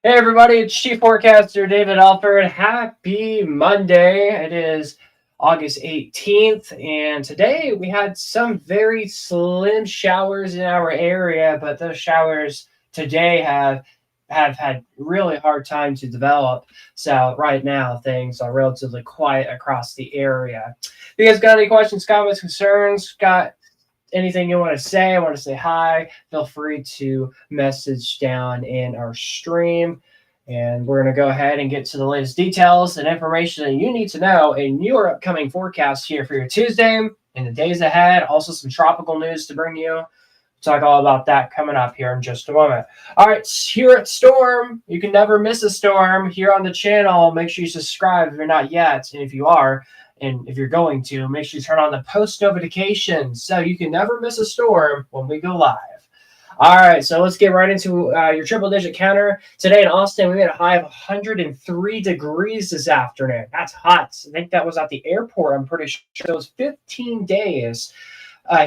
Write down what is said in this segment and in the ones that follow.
Hey everybody, it's Chief Forecaster David Alford. Happy Monday. It is August 18th, and today we had some very slim showers in our area, but those showers today have had really hard time to develop. So right now things are relatively quiet across the area. If you guys got any questions, comments, concerns, got anything you want to say, I want to say hi, feel free to message down in our stream. And we're going to go ahead and get to the latest details and information that you need to know in your upcoming forecast here for your Tuesday and the days ahead. Also, some tropical news to bring you. Talk all about that coming up here in just a moment. All right, here at Storm, you can never miss a storm here on the channel. Make sure you subscribe if you're not yet, and if you are, and if you're going to, make sure you turn on the post notifications so you can never miss a storm when we go live. All right, so let's get right into your triple digit counter. Today in Austin, we had a high of 103 degrees this afternoon. That's hot. I think that was at the airport, I'm pretty sure. It was 15 days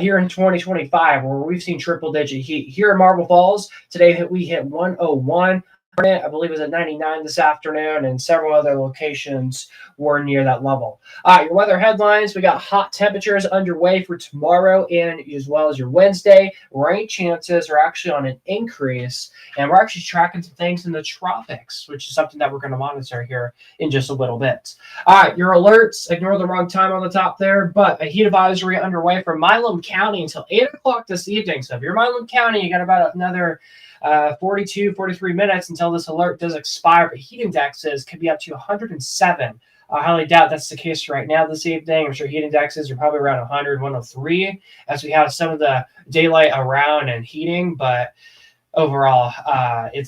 here in 2025 where we've seen triple digit heat. Here in Marble Falls, today we hit 101. I believe it was at 99 this afternoon, and several other locations were near that level. Your weather headlines, we got hot temperatures underway for tomorrow and as well as your Wednesday. Rain chances are actually on an increase, and we're actually tracking some things in the tropics, which is something that we're going to monitor here in just a little bit. All right, your alerts, ignore the wrong time on the top there, but a heat advisory underway for Milam County until 8 o'clock this evening. So if you're Milam County, you got about another 43 minutes until this alert does expire, but heat indexes could be up to 107. I highly doubt that's the case right now this evening. I'm sure heat indexes are probably around 100, 103 as we have some of the daylight around and heating, but overall,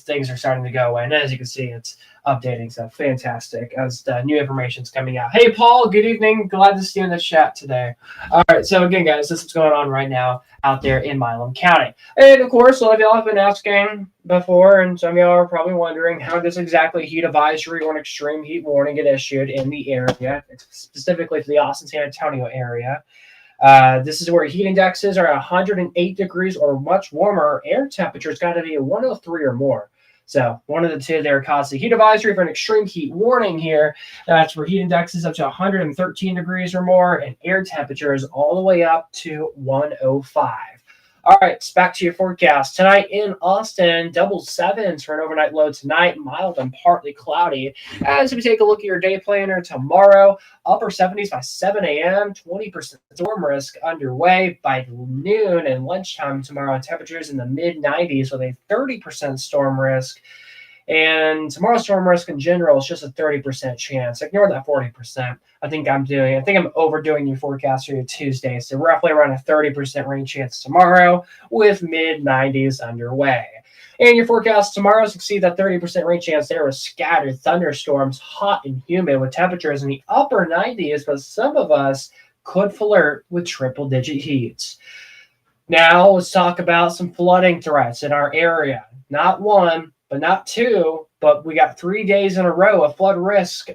things are starting to go away. And as you can see, it's updating. So fantastic as the new information's coming out. Hey, Paul, good evening. Glad to see you in the chat today. All right. So again, guys, this is what's going on right now out there in Milam County. And of course, a lot of y'all have been asking before, and some of y'all are probably wondering, how does exactly heat advisory or an extreme heat warning get issued in the area, specifically to the Austin, San Antonio area? This is where heat indexes are 108 degrees or much warmer. Air temperature's got to be 103 or more. So one of the two there causes a heat advisory for an extreme heat warning here. That's for heat indexes up to 113 degrees or more, and air temperatures all the way up to 105. All right, back to your forecast. Tonight in Austin, double sevens for an overnight low tonight, mild and partly cloudy. As we take a look at your day planner tomorrow, upper 70s by 7 a.m., 20% storm risk underway by noon and lunchtime tomorrow. Temperatures in the mid 90s with a 30% storm risk. And tomorrow's storm risk in general is just a 30% chance. Ignore that 40%. I think I'm overdoing your forecast for your Tuesday. So roughly around a 30% rain chance tomorrow with mid 90s underway. And your forecast tomorrow is to see that 30% rain chance there with scattered thunderstorms, hot and humid with temperatures in the upper 90s, but some of us could flirt with triple digit heats. Now let's talk about some flooding threats in our area. Not one, but not two, but we got 3 days in a row of flood risk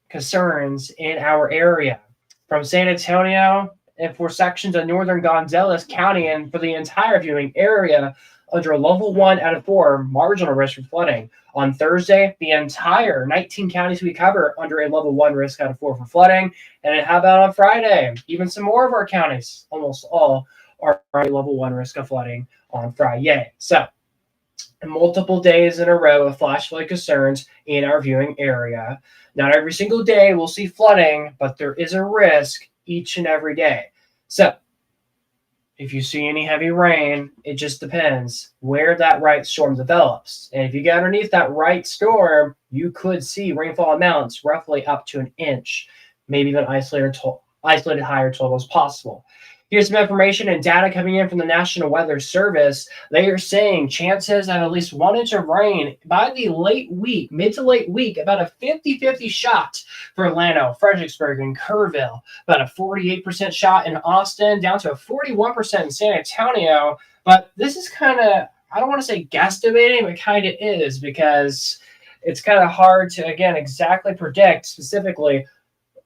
concerns in our area. From San Antonio and for sections of northern Gonzales County and for the entire viewing area under a level 1 out of 4 marginal risk for flooding. On Thursday, the entire 19 counties we cover under a level 1 risk out of 4 for flooding. And then how about on Friday? Even some more of our counties, almost all, are a level 1 risk of flooding on Friday. So multiple days in a row of flash flood concerns in our viewing area. Not every single day we'll see flooding, but there is a risk each and every day. So if you see any heavy rain, it just depends where that right storm develops. And if you get underneath that right storm, you could see rainfall amounts roughly up to an inch, maybe even isolated higher totals possible. Here's some information and data coming in from the National Weather Service. They are saying chances of at least 1 inch of rain by the mid to late week, about a 50-50 shot for Atlanta, Fredericksburg, and Kerrville, about a 48% shot in Austin, down to a 41% in San Antonio. But this is kind of, I don't want to say guesstimating, but kind of is, because it's kind of hard to, again, exactly predict specifically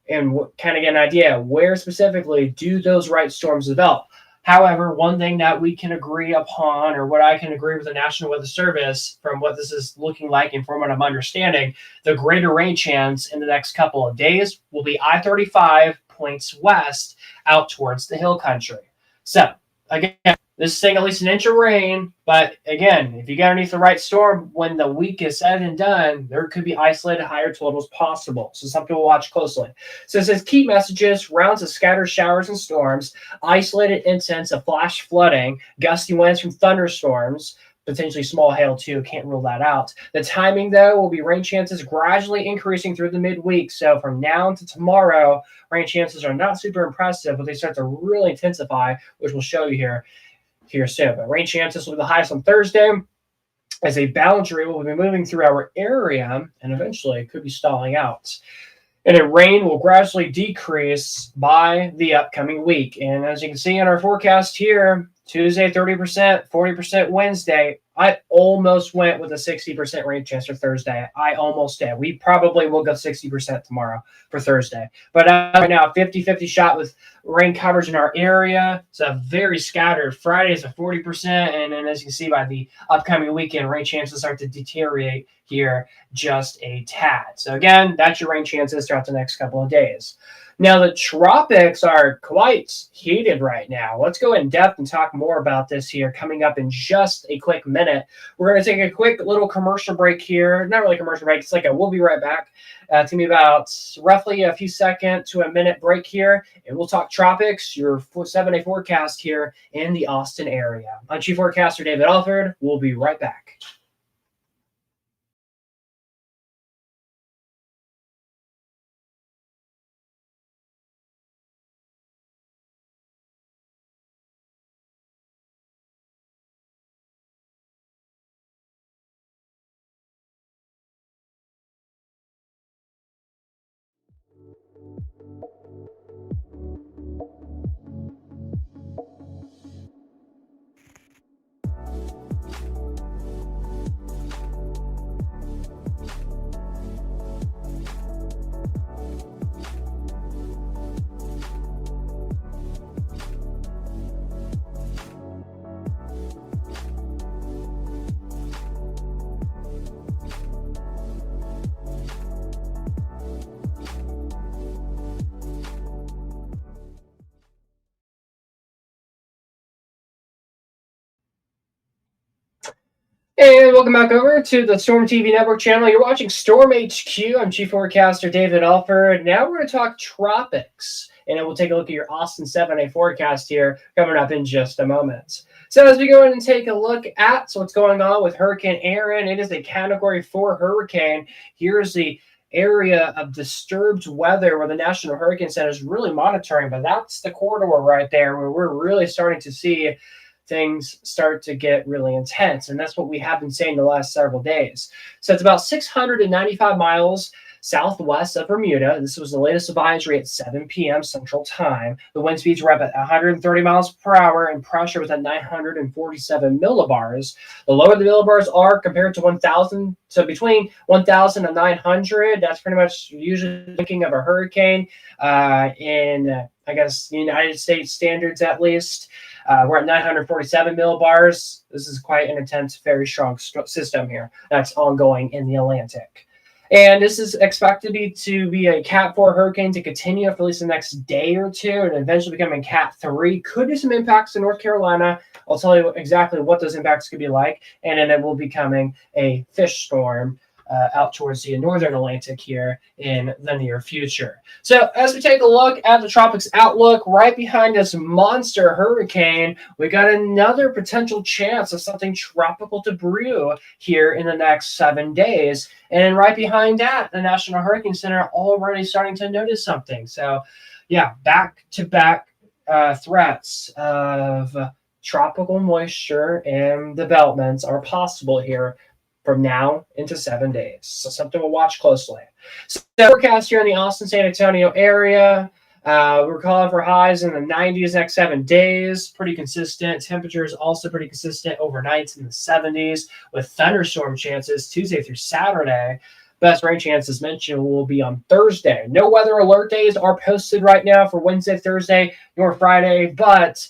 and kind of get an idea where specifically do those right storms develop. However, one thing that we can agree upon, or what I can agree with the National Weather Service from what this is looking like and from what I'm understanding, the greater rain chance in the next couple of days will be I-35 points west out towards the hill country. So, again, this is saying at least an inch of rain, but again, if you get underneath the right storm when the week is said and done, there could be isolated higher totals possible. So something to watch closely. So it says key messages, rounds of scattered showers and storms, isolated incidents of flash flooding, gusty winds from thunderstorms, potentially small hail too, can't rule that out. The timing though will be rain chances gradually increasing through the midweek. So from now to tomorrow, rain chances are not super impressive, but they start to really intensify, which we'll show you here soon. But rain chances will be the highest on Thursday as a boundary will be moving through our area and eventually could be stalling out. And then rain will gradually decrease by the upcoming week. And as you can see in our forecast here, Tuesday 30%, 40% Wednesday. I almost went with a 60% rain chance for Thursday. I almost did. We probably will go 60% tomorrow for Thursday. But right now, 50-50 shot with rain coverage in our area. It's a very scattered. Friday is a 40%. And then as you can see by the upcoming weekend, rain chances start to deteriorate here just a tad. So again, that's your rain chances throughout the next couple of days. Now, the tropics are quite heated right now. Let's go in depth and talk more about this here coming up in just a quick minute. We're going to take a quick little commercial break here. Not really a commercial break. It's like a we'll be right back. It's going to be about roughly a few seconds to a minute break here. And we'll talk tropics, your 7-day forecast here in the Austin area. I'm Chief Forecaster David Alford. We'll be right back. And welcome back over to the Storm TV Network channel. You're watching Storm HQ. I'm Chief Forecaster David Alford. Now we're going to talk tropics, and then we'll take a look at your Austin 7-day forecast here coming up in just a moment. So as we go in and take a look at what's going on with Hurricane Erin, it is a Category 4 hurricane. Here's the area of disturbed weather where the National Hurricane Center is really monitoring, but that's the corridor right there where we're really starting to see things start to get really intense. And that's what we have been saying the last several days. So it's about 695 miles southwest of Bermuda. This was the latest advisory at 7 p.m. Central Time. The wind speeds were up at 130 miles per hour and pressure was at 947 millibars. The lower the millibars are compared to 1,000, so between 1,000 and 900, that's pretty much usually thinking of a hurricane in, I guess, United States standards at least. We're at 947 millibars. This is quite an intense, very strong system here that's ongoing in the Atlantic. And this is expected to be a Cat 4 hurricane to continue for at least the next day or two and eventually becoming Cat 3. Could do some impacts in North Carolina. I'll tell you exactly what those impacts could be like. And then it will be becoming a fish storm out towards the northern Atlantic here in the near future. So as we take a look at the tropics outlook, right behind this monster hurricane, we got another potential chance of something tropical to brew here in the next 7 days. And right behind that, the National Hurricane Center already starting to notice something. So yeah, back-to-back threats of tropical moisture and developments are possible here from now into 7 days. So something to watch closely. So forecast here in the Austin, San Antonio area. We're calling for highs in the 90s next 7 days. Pretty consistent. Temperatures also pretty consistent. Overnights in the 70s with thunderstorm chances Tuesday through Saturday. Best rain chances mentioned will be on Thursday. No weather alert days are posted right now for Wednesday, Thursday, nor Friday, but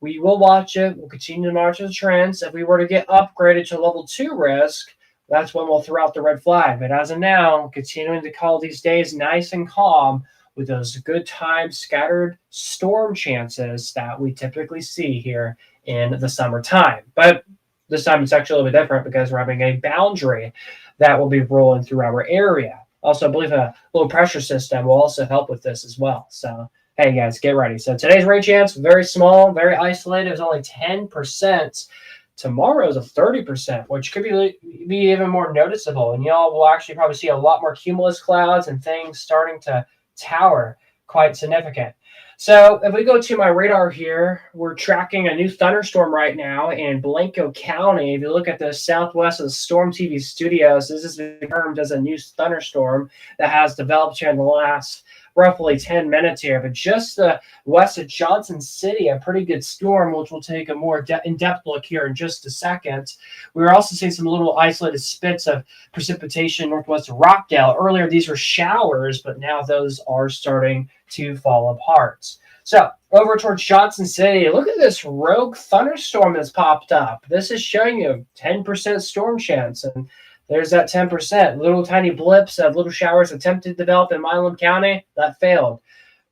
We will watch it. We'll continue to monitor the trends. If we were to get upgraded to level 2 risk, that's when we'll throw out the red flag. But as of now, continuing to call these days nice and calm with those good time scattered storm chances that we typically see here in the summertime. But this time it's actually a little bit different because we're having a boundary that will be rolling through our area. Also, I believe a low pressure system will also help with this as well. So, hey guys, get ready. So today's rain chance, very small, very isolated. It's only 10%. Tomorrow's a 30%, which could be even more noticeable. And y'all will actually probably see a lot more cumulus clouds and things starting to tower quite significant. So if we go to my radar here, we're tracking a new thunderstorm right now in Blanco County. If you look at the southwest of the Storm TV studios, this is confirmed as a new thunderstorm that has developed here in the last roughly 10 minutes here. But just the west of Johnson City, a pretty good storm, which we'll take a more in-depth look here in just a second. We're also seeing some little isolated spits of precipitation northwest of Rockdale. Earlier, these were showers, but now those are starting to fall apart. So over towards Johnson City, look at this rogue thunderstorm that's popped up. This is showing you 10% storm chance, and there's that 10%. Little tiny blips of little showers attempted to develop in Milam County. That failed.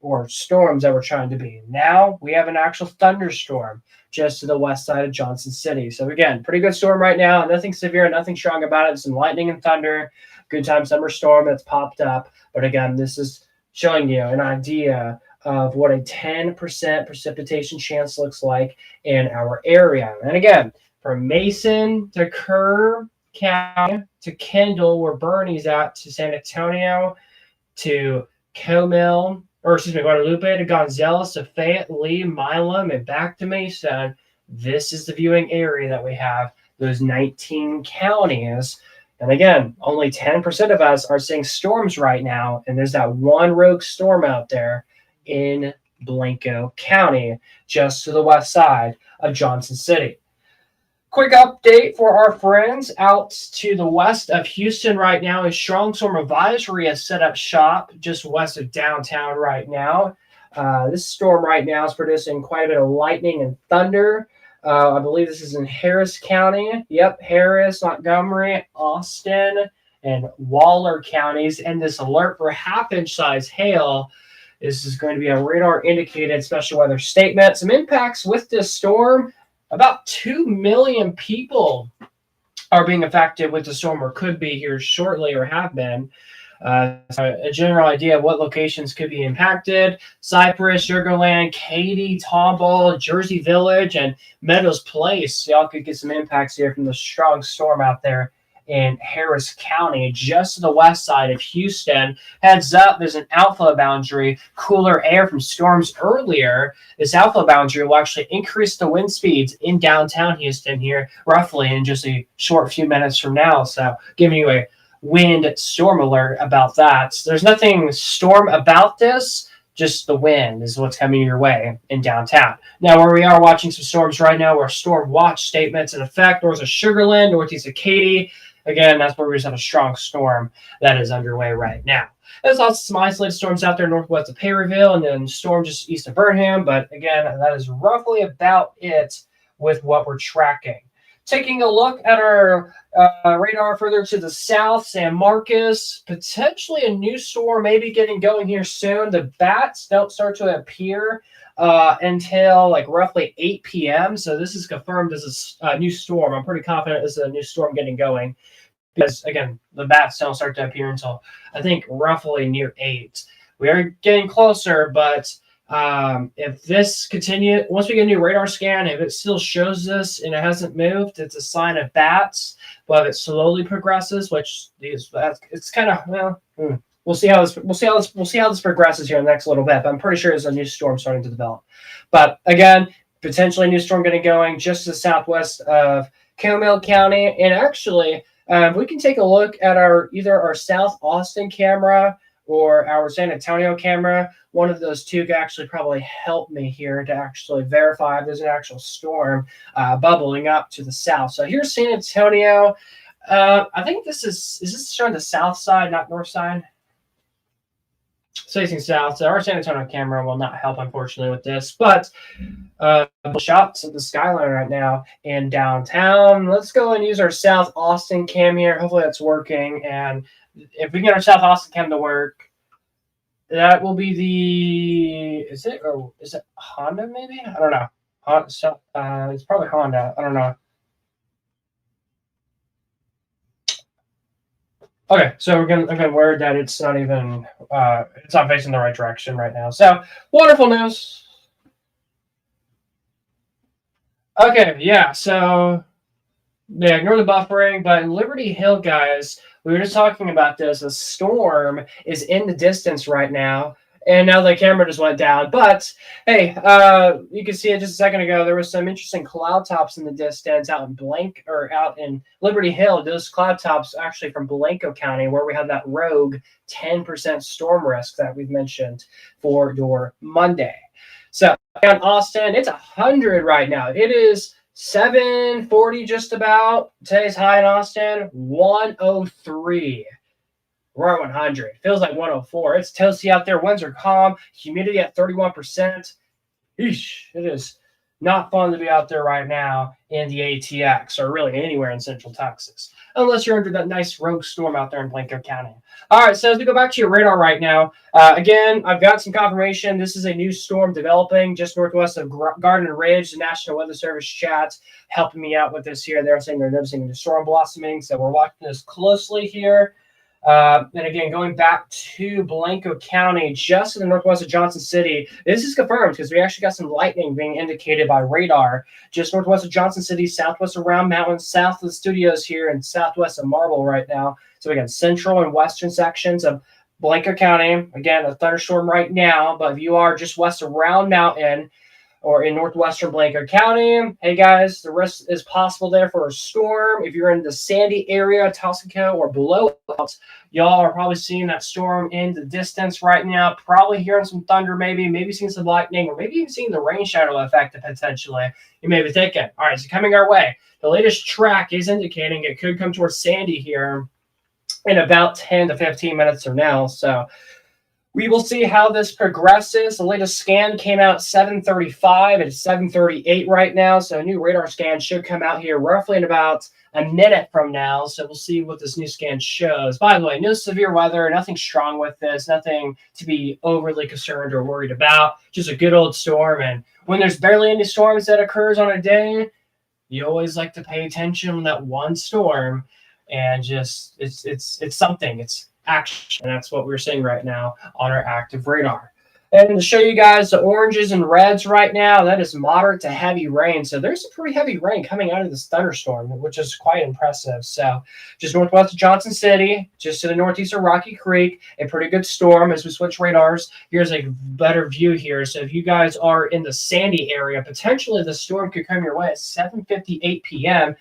Or storms that were trying to be. Now we have an actual thunderstorm just to the west side of Johnson City. So again, pretty good storm right now. Nothing severe, nothing strong about it. Some lightning and thunder. Good time summer storm that's popped up. But again, this is showing you an idea of what a 10% precipitation chance looks like in our area. And again, from Mason to Kerr County to Kendall, where Bernie's at, to San Antonio, to Guadalupe to Gonzales to Fayette, Lee, Milam, and back to Mason. This is the viewing area that we have, those 19 counties. And again, only 10% of us are seeing storms right now. And there's that one rogue storm out there in Blanco County, just to the west side of Johnson City. Quick update for our friends out to the west of Houston right now. A strong storm advisory has set up shop just west of downtown right now. This storm right now is producing quite a bit of lightning and thunder. I believe this is in Harris County. Yep, Harris, Montgomery, Austin, and Waller counties. And this alert for half-inch size hail. This is going to be a radar indicated special weather statement. Some impacts with this storm. About 2 million people are being affected with the storm or could be here shortly or have been. A general idea of what locations could be impacted: Cypress, Sugarland, Katy, Tomball, Jersey Village, and Meadows Place. Y'all could get some impacts here from the strong storm out there in Harris County, just to the west side of Houston. Heads up, there's an outflow boundary, cooler air from storms earlier. This outflow boundary will actually increase the wind speeds in downtown Houston here, roughly in just a short few minutes from now. So giving you a wind storm alert about that. So there's nothing storm about this, just the wind is what's coming your way in downtown. Now, where we are watching some storms right now, where storm watch statements in effect, north of Sugarland, northeast of Katy. Again, that's where we just have a strong storm that is underway right now. There's also some isolated storms out there northwest of Perryville, and then storm just east of Burnham. But again, that is roughly about it with what we're tracking. Taking a look at our radar further to the south, San Marcos, potentially a new storm maybe getting going here soon. The bats don't start to appear until like roughly 8 p.m. So this is confirmed as a new storm. I'm pretty confident this is a new storm getting going, because again, the bats don't start to appear until I think roughly near 8. We are getting closer, but if this continues, once we get a new radar scan, if it still shows this and it hasn't moved, it's a sign of bats. But if it slowly progresses, which it's kind of we'll see how this progresses here in the next little bit. But I'm pretty sure there's a new storm starting to develop. But again, potentially a new storm getting going just to the southwest of Comal County. And actually, we can take a look at either our South Austin camera or our San Antonio camera. One of those two could actually probably help me here to actually verify if there's an actual storm bubbling up to the south. So here's San Antonio. I think is this showing the south side, not north side? facing south. So our San Antonio camera will not help, unfortunately, with this. But shots of the skyline right now in downtown. Let's go and use our South Austin cam here. Hopefully that's working. And if we get our South Austin cam to work, that will be is it Honda maybe? I don't know. It's probably Honda. I don't know. Okay, so we're gonna word that it's not even it's not facing the right direction right now. So wonderful news. Okay, yeah. So yeah, ignore the buffering, but in Liberty Hill, guys, we were just talking about this. A storm is in the distance right now, and now the camera just went down. But hey, you can see it just a second ago. There was some interesting cloud tops in the distance out in Liberty Hill. Those cloud tops actually from Blanco County, where we have that rogue 10% storm risk that we've mentioned for your Monday. So in Austin, it's 100 right now. It is 740 just about. Today's high in Austin, 103. We're at 100. Feels like 104. It's toasty out there. Winds are calm. Humidity at 31%. Eesh, it is not fun to be out there right now in the ATX or really anywhere in Central Texas, unless you're under that nice rogue storm out there in Blanco County. All right, so as we go back to your radar right now, again, I've got some confirmation. This is a new storm developing just northwest of Garden Ridge. The National Weather Service chat helping me out with this here. They're saying they're noticing the storm blossoming, so we're watching this closely here. And again, going back to Blanco County, just to the northwest of Johnson City, this is confirmed because we actually got some lightning being indicated by radar just northwest of Johnson City, southwest of Round Mountain, south of the studios here, and southwest of Marble right now. So again, central and western sections of Blanco County. Again, a thunderstorm right now, but if you are just west of Round Mountain or in northwestern Blanco County, hey guys, the risk is possible there for a storm. If you're in the Sandy area, Tosico, or below, y'all are probably seeing that storm in the distance right now. Probably hearing some thunder, maybe seeing some lightning, or maybe even seeing the rain shadow effect potentially. You may be thinking, all right, so coming our way. The latest track is indicating it could come towards Sandy here in about 10 to 15 minutes from now. So we will see how this progresses. The latest scan came out at 7:35. It's 7:38 right now. So a new radar scan should come out here roughly in about a minute from now. So we'll see what this new scan shows. By the way, no severe weather, nothing strong with this, nothing to be overly concerned or worried about. Just a good old storm. And when there's barely any storms that occurs on a day, you always like to pay attention on that one storm. And just it's something. It's action, and that's what we're seeing right now on our active radar. And to show you guys the oranges and reds right now, that is moderate to heavy rain. So there's some pretty heavy rain coming out of this thunderstorm, which is quite impressive. So just northwest of Johnson City, just to the northeast of Rocky Creek, a pretty good storm. As we switch radars, here's a better view here. So if you guys are in the Sandy area, potentially the storm could come your way at 7:58 p.m.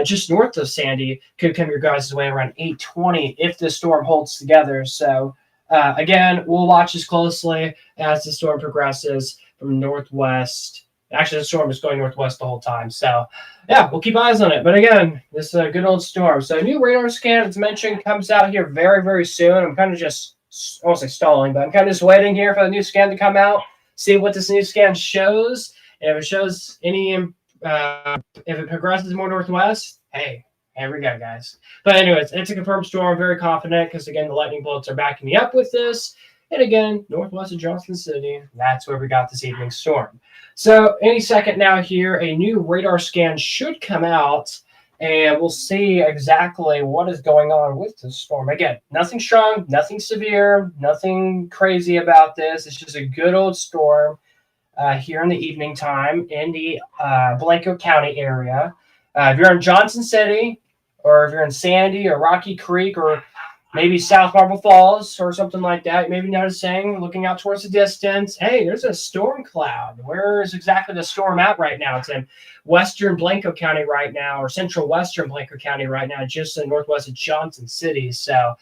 Just north of Sandy, could come your guys' way around 8:20 if the storm holds together. So again, we'll watch this closely as the storm progresses from northwest. Actually, the storm is going northwest the whole time. So yeah, we'll keep eyes on it. But again, this is a good old storm. So a new radar scan, as mentioned, comes out here very, very soon. I'm kind of just, I won't say stalling, but I'm kind of just waiting here for the new scan to come out, see what this new scan shows. And if it shows any if it progresses more northwest, hey, here we go, guys. But anyways, it's a confirmed storm. Very confident because, again, the lightning bolts are backing me up with this. And again, northwest of Johnson City, that's where we got this evening storm. So any second now here, a new radar scan should come out, and we'll see exactly what is going on with this storm. Again, nothing strong, nothing severe, nothing crazy about this. It's just a good old storm. Here in the evening time in the Blanco County area. If you're in Johnson City, or if you're in Sandy or Rocky Creek, or maybe South Marble Falls or something like that, you may be noticing, looking out towards the distance, hey, there's a storm cloud. Where is exactly the storm at right now? It's in western Blanco County right now, or central western Blanco County right now, just in northwest of Johnson City. So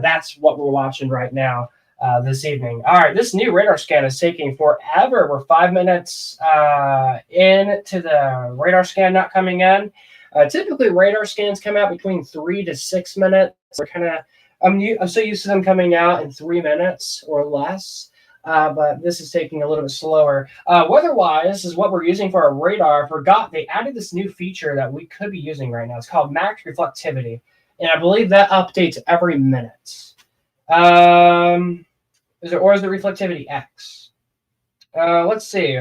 that's what we're watching right now. This evening. All right, this new radar scan is taking forever. We're 5 minutes into the radar scan not coming in. Typically, radar scans come out between 3 to 6 minutes. We're kind of I'm so used to them coming out in 3 minutes or less, but this is taking a little bit slower. Weather-wise is what we're using for our radar. I forgot they added this new feature that we could be using right now. It's called max reflectivity, and I believe that updates every minute. Is it reflectivity X? Let's see.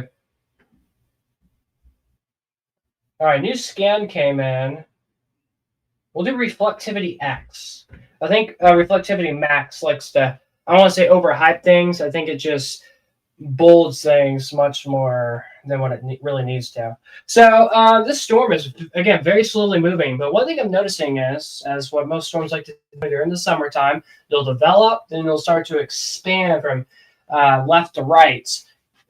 All right, new scan came in. We'll do reflectivity X. I think reflectivity max likes to, I don't want to say overhype things. I think it just bolds things much more than what it really needs to. So this storm is, again, very slowly moving. But one thing I'm noticing is, as what most storms like to do during the summertime, they'll develop, then they'll start to expand from left to right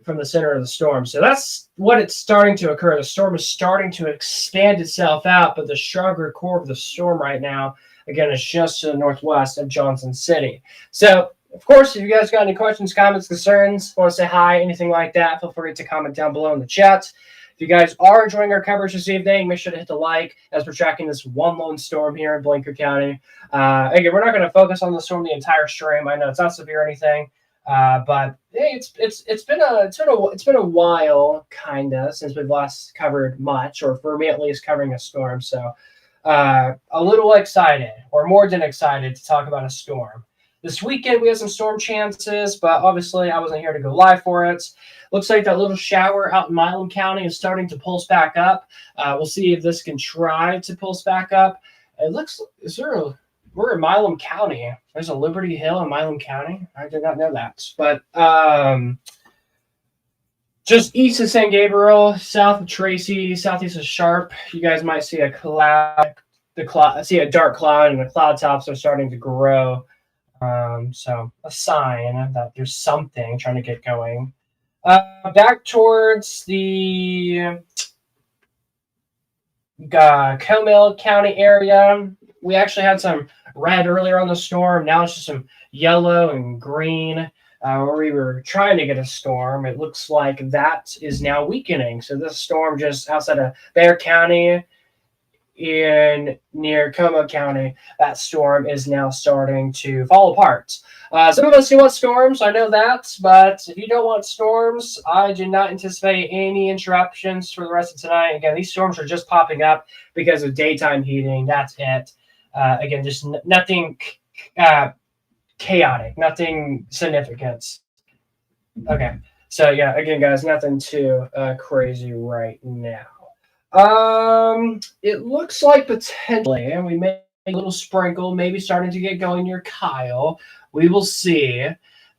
from the center of the storm. So that's what it's starting to occur. The storm is starting to expand itself out, but the stronger core of the storm right now, again, is just to the northwest of Johnson City. So, of course, if you guys got any questions, comments, concerns, want to say hi, anything like that, feel free to comment down below in the chat. If you guys are enjoying our coverage this evening, make sure to hit the like as we're tracking this one lone storm here in Blanker County. Again, we're not going to focus on the storm the entire stream. I know it's not severe or anything. But hey, it's been a while, kinda, since we've last covered much, or for me at least, covering a storm. So, a little excited, or more than excited, to talk about a storm. This weekend we have some storm chances, but obviously I wasn't here to go live for it. Looks like that little shower out in Milam County is starting to pulse back up. We'll see if this can try to pulse back up. It looks, we're in Milam County. There's a Liberty Hill in Milam County. I did not know that. But just east of San Gabriel, south of Tracy, southeast of Sharp, you guys might see a cloud. See a dark cloud, and the cloud tops are starting to grow. So a sign that there's something trying to get going. Back towards the Comill County area, we actually had some red earlier on the storm. Now it's just some yellow and green. Where we were trying to get a storm, it looks like that is now weakening. So this storm just outside of Bexar County in near Como County, that storm is now starting to fall apart. Some of us do want storms, I know that, but if you don't want storms, I do not anticipate any interruptions for the rest of tonight. Again, these storms are just popping up because of daytime heating. That's it. Again, just nothing chaotic, nothing significant. Okay, so yeah, again, guys, nothing too crazy right now. It looks like potentially, and we may a little sprinkle, maybe starting to get going near Kyle. We will see.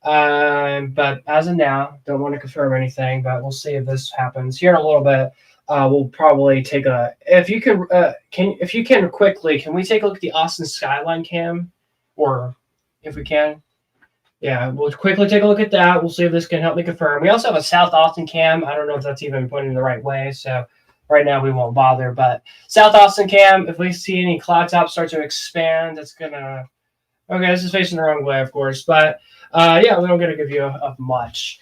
But as of now, don't want to confirm anything, but we'll see if this happens here in a little bit. We'll probably take a, if you can quickly, can we take a look at the Austin skyline cam, or if we can? Yeah, we'll quickly take a look at that. We'll see if this can help me confirm. We also have a South Austin cam. I don't know if that's even pointing the right way, so right now we won't bother. But South Austin cam, if we see any cloud tops start to expand, it's gonna. Okay, this is facing the wrong way, of course, but yeah, we don't get to give you much.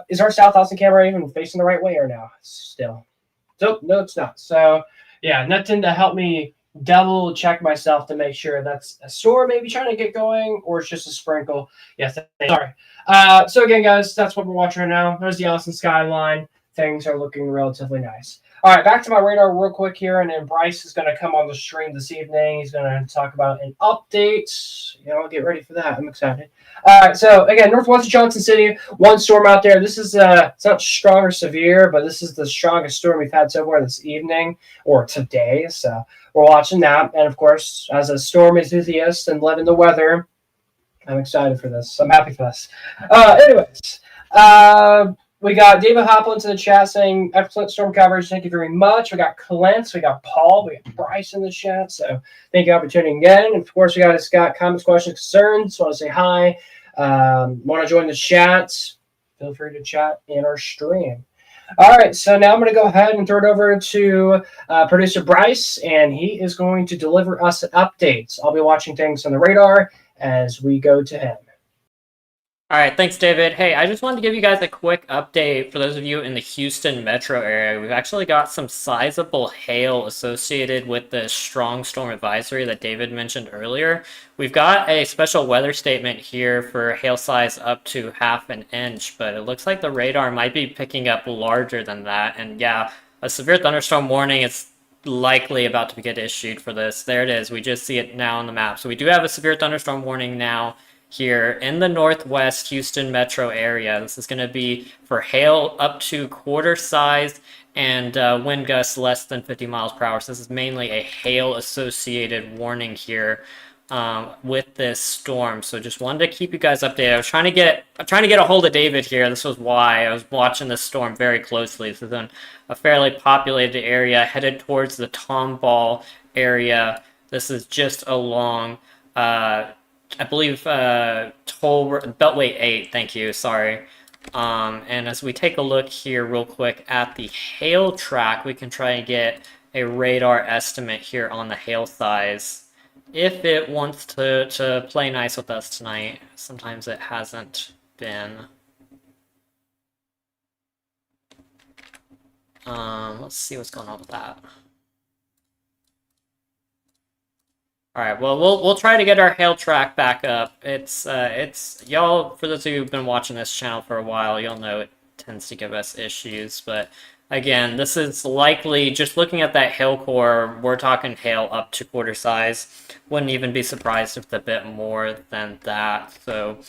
Is our South Austin camera even facing the right way or no? Still, no, it's not. So yeah, nothing to help me double check myself to make sure that's a storm maybe trying to get going, or it's just a sprinkle. Yes, sorry. So again, guys, that's what we're watching right now. There's the Austin skyline. Things are looking relatively nice. All right, back to my radar real quick here, and then Bryce is going to come on the stream this evening. He's going to talk about an update. I'll get ready for that. I'm excited. All right, so again, northwest of Johnson City, one storm out there. This is it's not strong or severe, but this is the strongest storm we've had so far this evening or today. So we're watching that, and of course, as a storm enthusiast and loving the weather, I'm excited for this. I'm happy for this. Anyways. We got David Hopland to the chat saying, excellent storm coverage. Thank you very much. We got Clint. We got Paul. We got Bryce in the chat. So thank you all for tuning in. And of course, we got Scott, comments, questions, concerns. Want to say hi. Want to join the chat. Feel free to chat in our stream. All right. So now I'm going to go ahead and throw it over to producer Bryce, and he is going to deliver us an update. I'll be watching things on the radar as we go to him. All right, thanks, David. Hey, I just wanted to give you guys a quick update for those of you in the Houston metro area. We've actually got some sizable hail associated with the strong storm advisory that David mentioned earlier. We've got a special weather statement here for hail size up to 1/2 inch, but it looks like the radar might be picking up larger than that. And yeah, a severe thunderstorm warning is likely about to get issued for this. There it is. We just see it now on the map. So we do have a severe thunderstorm warning now here in the northwest Houston metro area. This is going to be for hail up to quarter size and wind gusts less than 50 miles per hour. So this is mainly a hail associated warning here with this storm. So just wanted to keep you guys updated. I'm trying to get a hold of David here. This was why I was watching this storm very closely. This is in a fairly populated area headed towards the Tomball area. This is just along I believe Beltway 8, thank you, sorry. And as we take a look here real quick at the hail track, we can try and get a radar estimate here on the hail size. If it wants to play nice with us tonight, sometimes it hasn't been. Let's see what's going on with that. All right, well, we'll try to get our hail track back up. It's y'all, for those of you who've been watching this channel for a while, you'll know it tends to give us issues. But again, this is likely, just looking at that hail core, we're talking hail up to quarter size. Wouldn't even be surprised if it's a bit more than that. So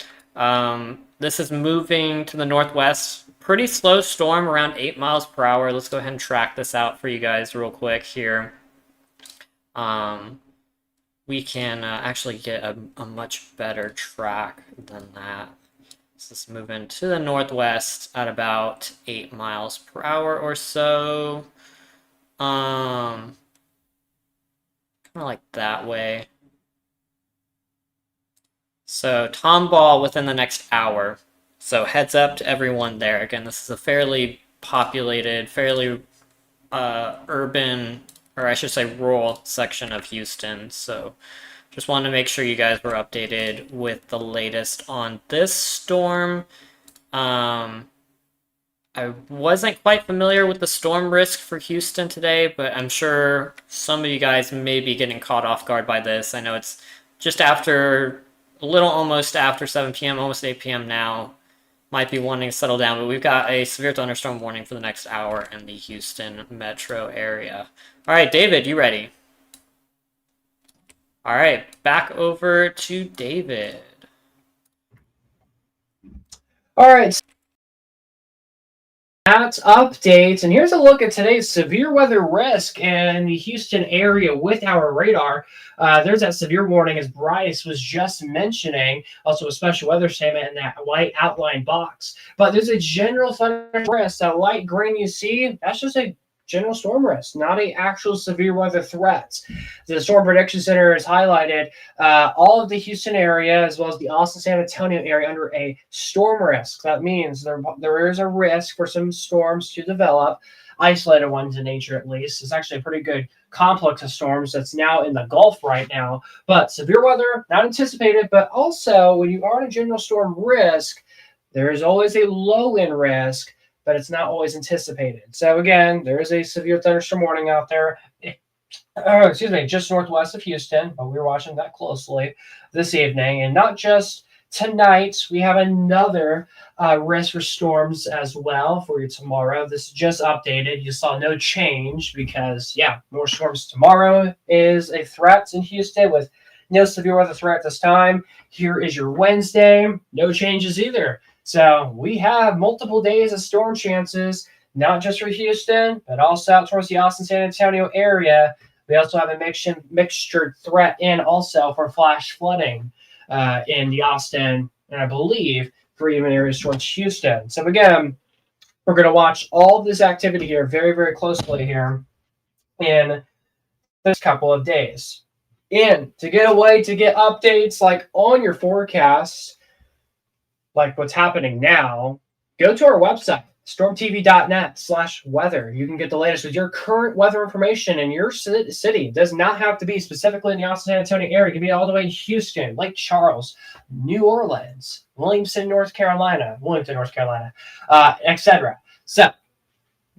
this is moving to the northwest. Pretty slow storm, around 8 miles per hour. Let's go ahead and track this out for you guys real quick here. We can actually get a much better track than that. So let's move into the northwest at about 8 miles per hour or so. Kind of like that way. So Tomball within the next hour. So heads up to everyone there. Again, this is a fairly populated, fairly urban, or I should say rural section of Houston. So just wanted to make sure you guys were updated with the latest on this storm. I wasn't quite familiar with the storm risk for Houston today, but I'm sure some of you guys may be getting caught off guard by this. I know it's just after, almost after 7 p.m., almost 8 p.m. now. Might be wanting to settle down, but we've got a severe thunderstorm warning for the next hour in the Houston metro area. All right, David, you ready? All right, back over to David. All right. That's updates, and here's a look at today's severe weather risk in the Houston area with our radar. There's that severe warning, as Bryce was just mentioning, also a special weather statement in that white outline box. But there's a general thunderstorm risk. That light green you see, that's just a general storm risk, not a actual severe weather threats. The Storm Prediction Center has highlighted all of the Houston area as well as the Austin San Antonio area under a storm risk. That means there is a risk for some storms to develop, isolated ones in nature at least. It's actually a pretty good complex of storms that's now in the Gulf right now. But severe weather, not anticipated, but also when you are in a general storm risk, there is always a low end risk, but it's not always anticipated. So again, there is a severe thunderstorm warning out there. Just northwest of Houston, but we're watching that closely this evening. And not just tonight, we have another risk for storms as well for you tomorrow. This is just updated. You saw no change because, more storms tomorrow is a threat in Houston with no severe weather threat this time. Here is your Wednesday. No changes either. So we have multiple days of storm chances, not just for Houston, but also out towards the Austin San Antonio area. We also have a mixture threat in also for flash flooding in the Austin, and I believe for even areas towards Houston. So again, we're going to watch all this activity here very, very closely here in this couple of days. And to get updates like on your forecasts, like what's happening now, go to our website. stormtv.net/weather. You can get the latest with your current weather information in your city. It does not have to be specifically in the Austin, San Antonio area. It can be all the way in Houston, Lake Charles, New Orleans, Williamson, North Carolina, etc. So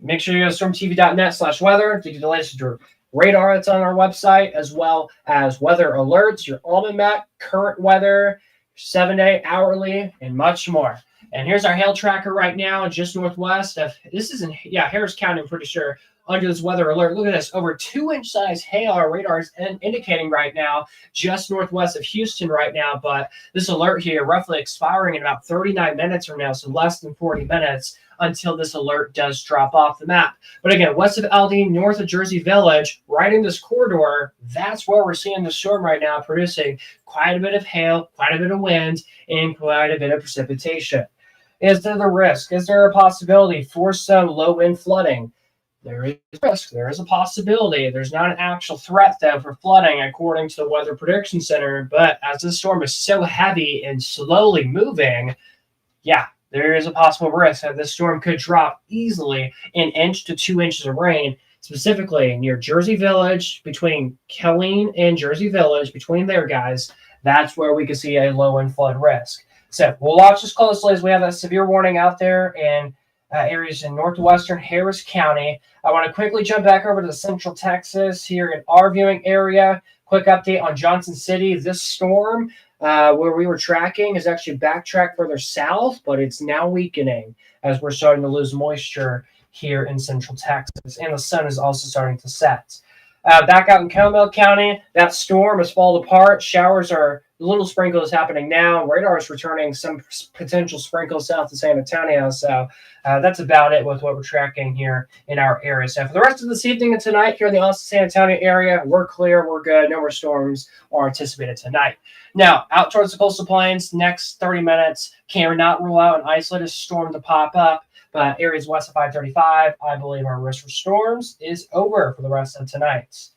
make sure you go to stormtv.net/weather to get the latest with your radar that's on our website, as well as weather alerts, your almanac map, current weather, 7-day, hourly, and much more. And here's our hail tracker right now, just northwest of, this is in, Harris County, I'm pretty sure, under this weather alert. Look at this, over 2-inch size hail our radar is indicating right now, just northwest of Houston right now. But this alert here, roughly expiring in about 39 minutes from now, so less than 40 minutes until this alert does drop off the map. But again, west of Aldine, north of Jersey Village, right in this corridor, that's where we're seeing the storm right now, producing quite a bit of hail, quite a bit of wind, and quite a bit of precipitation. Is there the risk? Is there a possibility for some low wind flooding? There is risk. There is a possibility. There's not an actual threat, though, for flooding, according to the Weather Prediction Center. But as this storm is so heavy and slowly moving, there is a possible risk that this storm could drop easily 1 inch to 2 inches of rain, specifically near Jersey Village, between Killeen and Jersey Village, between there, guys. That's where we could see a low wind flood risk. So we'll watch this closely as we have that severe warning out there in areas in northwestern Harris County. I want to quickly jump back over to Central Texas here in our viewing area. Quick update on Johnson City. This storm, where we were tracking, is actually backtracked further south, but it's now weakening as we're starting to lose moisture here in Central Texas, and the sun is also starting to set. Back out in Comal County, that storm has fallen apart. Showers are little sprinkles happening now. Radar is returning some potential sprinkles south of San Antonio. So that's about it with what we're tracking here in our area. So for the rest of this evening and tonight here in the Austin, San Antonio area, we're clear, we're good. No more storms are anticipated tonight. Now, out towards the coastal plains, next 30 minutes, cannot rule out an isolated storm to pop up. But areas west of 535, I believe our risk for storms is over for the rest of tonight.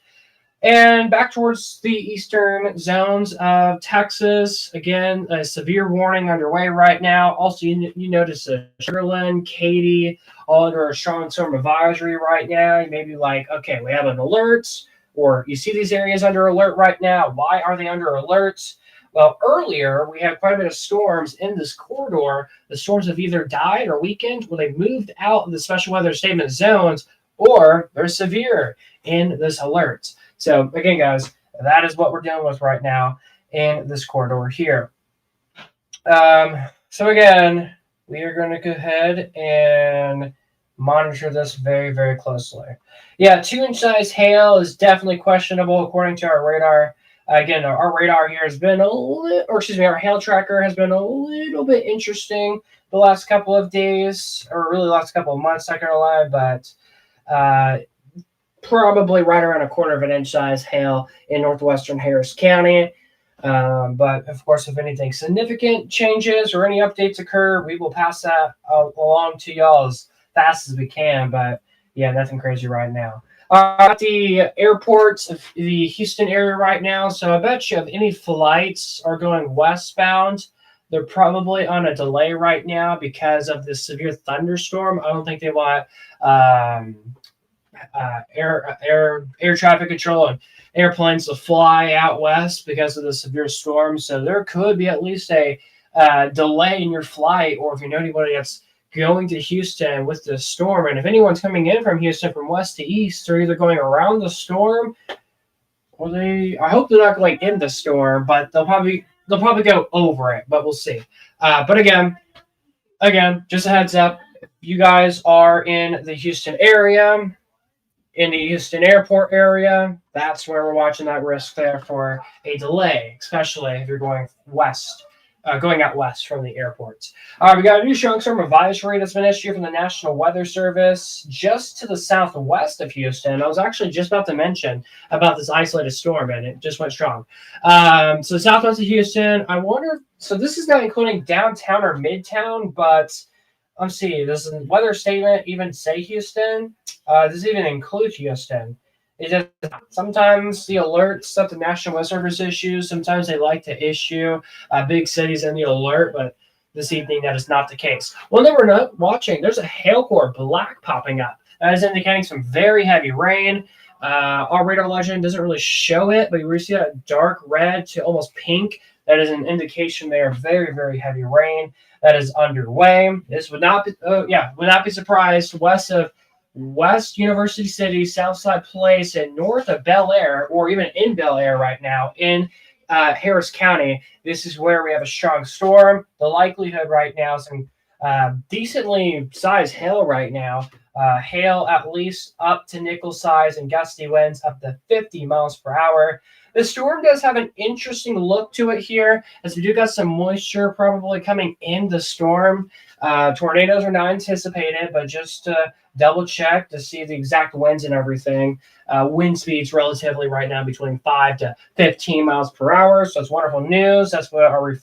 And back towards the eastern zones of Texas, again, a severe warning underway right now. Also, you notice Sugarland, Katy, all under a strong storm advisory right now. You may be like, okay, we have an alert, or you see these areas under alert right now. Why are they under alert? Well, earlier, we had quite a bit of storms in this corridor. The storms have either died or weakened, or they've moved out of the special weather statement zones, or they're severe in this alert. So, again, guys, that is what we're dealing with right now in this corridor here. So, again, we are going to go ahead and monitor this very, very closely. 2-inch size hail is definitely questionable according to our radar. Again, our radar here has been our hail tracker has been a little bit interesting the last couple of days, or really the last couple of months, not gonna lie, but probably right around 1/4 inch size hail in northwestern Harris County. But of course, if anything significant changes or any updates occur, we will pass that along to y'all as fast as we can. But nothing crazy right now. At the airports of the Houston area right now, so I bet you if any flights are going westbound, they're probably on a delay right now because of this severe thunderstorm. I don't think they want air traffic control and airplanes to fly out west because of the severe storm. So there could be at least a delay in your flight, or if you know anybody that's going to Houston with the storm. And if anyone's coming in from Houston from west to east, they're either going around the storm, or I hope they're not going in the storm, but they'll probably go over it, but we'll see. But again, just a heads up, if you guys are in the Houston area, in the Houston airport area, that's where we're watching that risk there for a delay, especially if you're going west. Going out west from the airports. All right, we got a new strong storm advisory that's been issued from the National Weather Service just to the southwest of Houston. I was actually just about to mention about this isolated storm, and it just went strong. So southwest of Houston, I wonder, so this is not including downtown or midtown, but let's see, does the weather statement even say Houston? Does it even include Houston? It just, sometimes the alerts that the National Weather Service issues, sometimes they like to issue big cities in the alert, but this evening, that is not the case. One that we're not watching, there's a hail core black popping up. That is indicating some very heavy rain. Our radar legend doesn't really show it, but you see that dark red to almost pink. That is an indication there of very, very heavy rain that is underway. This would not be, would not be surprised west of West University City, Southside Place, and north of Bel Air, or even in Bel Air right now in Harris County. This is where we have a strong storm. The likelihood right now is some decently sized hail right now. Hail at least up to nickel size and gusty winds up to 50 miles per hour. The storm does have an interesting look to it here, as we do got some moisture probably coming in the storm. Tornadoes are not anticipated, but just double check to see the exact winds and everything. Wind speeds relatively right now between 5 to 15 miles per hour. So it's wonderful news. That's what our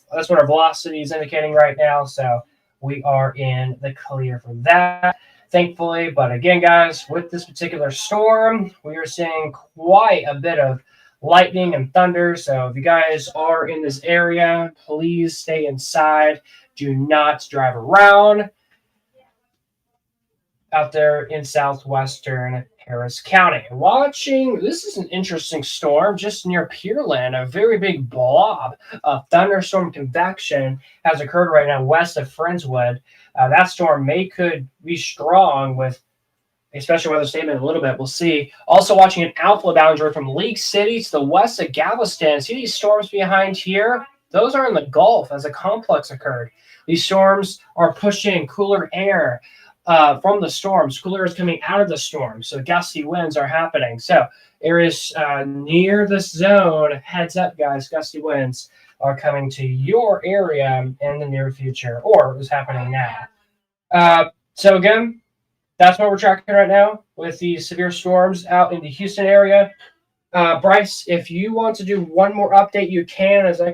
velocity is indicating right now. So we are in the clear for that, thankfully. But again, guys, with this particular storm, we are seeing quite a bit of lightning and thunder. So if you guys are in this area, please stay inside. Do not drive around out there in southwestern Harris County. Watching, this is an interesting storm just near Pearland. A very big blob of thunderstorm convection has occurred right now west of Friendswood. That storm could be strong with a special weather statement in a little bit. We'll see. Also watching an outflow boundary from League City to the west of Galveston. See these storms behind here? Those are in the Gulf as a complex occurred. These storms are pushing cooler air from the storms. Cooler air is coming out of the storm, so gusty winds are happening. So areas near this zone, heads up, guys, gusty winds are coming to your area in the near future, or is happening now. So again, that's what we're tracking right now with these severe storms out in the Houston area. Bryce, if you want to do one more update, you can. If you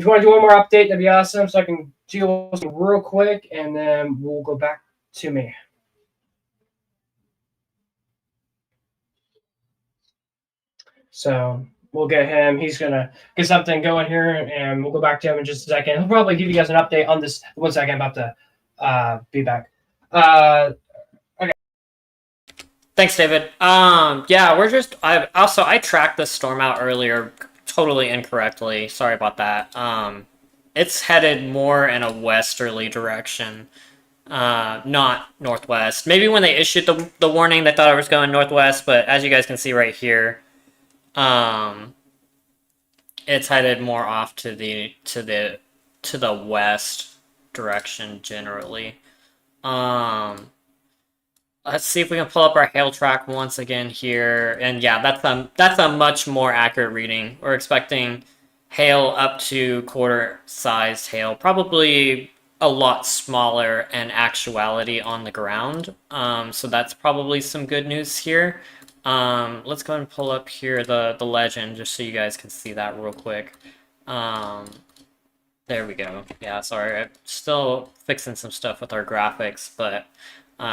want to do one more update, that'd be awesome. So I can deal with it real quick, and then we'll go back to me. So we'll get him. He's gonna get something going here, and we'll go back to him in just a second. He'll probably give you guys an update on this. 1 second, I'm about to be back. Okay. Thanks, David. Yeah, I tracked this storm out earlier totally incorrectly. Sorry about that. It's headed more in a westerly direction, not northwest. Maybe when they issued the warning, they thought it was going northwest, but as you guys can see right here, it's headed more off to the west direction generally. Let's see if we can pull up our hail track once again here. And yeah, that's a much more accurate reading. We're expecting hail up to quarter-sized hail, probably a lot smaller in actuality on the ground. So that's probably some good news here. Let's go ahead and pull up here the legend just so you guys can see that real quick. There we go. Yeah, sorry, I'm still fixing some stuff with our graphics, but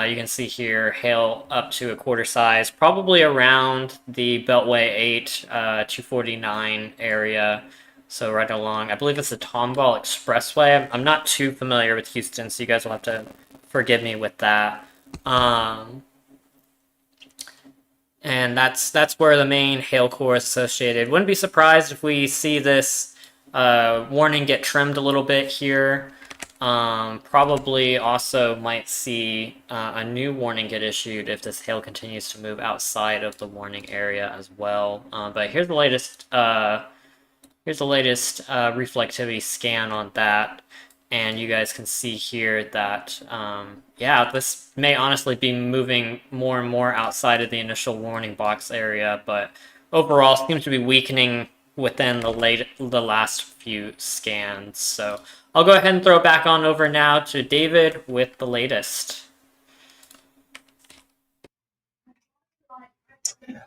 you can see here hail up to a quarter size, probably around the Beltway 8 249 area. So right along, I believe it's the Tomball Expressway. I'm not too familiar with Houston, so you guys will have to forgive me with that. And that's where the main hail core is associated. Wouldn't be surprised if we see this warning get trimmed a little bit here. Probably also might see a new warning get issued if this hail continues to move outside of the warning area as well. But here's the latest reflectivity scan on that, and you guys can see here that yeah, this may honestly be moving more and more outside of the initial warning box area, but overall seems to be weakening within the last few scans. So I'll go ahead and throw it back on over now to David with the latest.